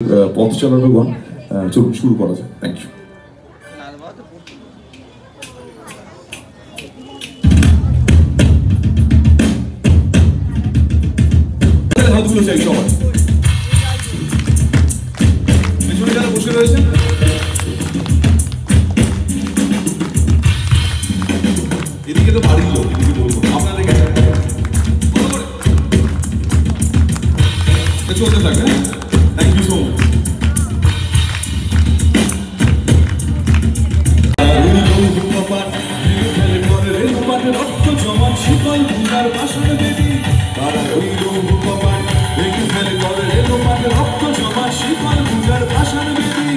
পথ চালানো গান চলুন শুরু করা যায়। Thank you. হাতগুলো চাই সবাই, পেছনে যারা বসে রয়েছেন এদিকে তো বাড়ির লোক, এদিকে বলবো আপনাদের কাছে চলতে থাকে। Thank you so much. শিকল পূজার বাসন দেবী তারা রইল ভূপান ভেঙে ফেলে করে রেলো পাট রক্ত জমা শিকল পূজার বাসন দেবী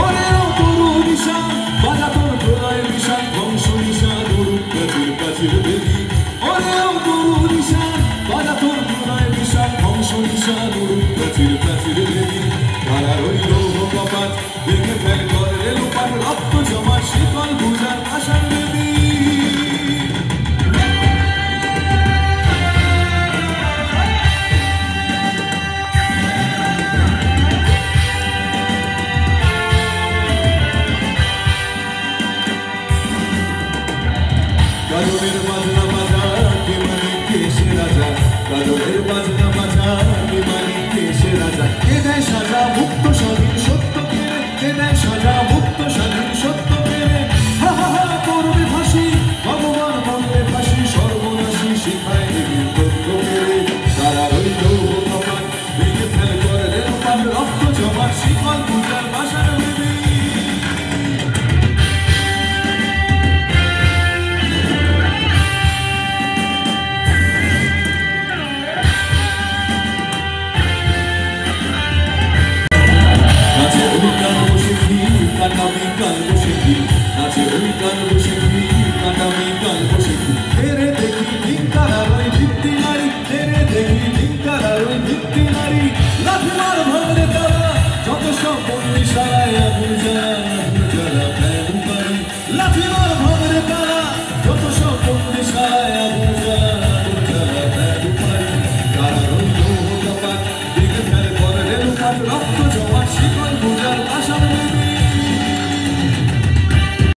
ওরেও তরু নিশান বাজা তোর প্রলয় নিশান বংশ নিশান অরূপ প্রাচীর প্রাচীর দেবী ওরেও তরু নিশান বাজা তোর প্রলয় নিশান বংশ নিশান অরূপ প্রাচীর প্রাচীর দেবী তারা রইল ভূপান ভেঙে ফেলে করে রেলো পাট রক্ত জমা শিকল পূজার বাসন দেবী। কাজলের বাজনা বাজা কে মানে কে সে রাজা, কাজলের বাজনা বাজা কে মানে কে সে রাজা, কে দেয় সাজা মুক্ত স্বাধীন সত্য কেড়ে, কে দেয় সাজা মুক্ত স্বাধীন সত্য কেড়ে, হা হা হা করবে ফাঁসি ভগবান বলবে ফাঁসি সর্বনাশী শিখায় দেবীর তত্ত্ব কেড়ে তারা রইল ভগবান ভেঙে ফেল করে রেল পান রক্ত জমা শিকল পূজার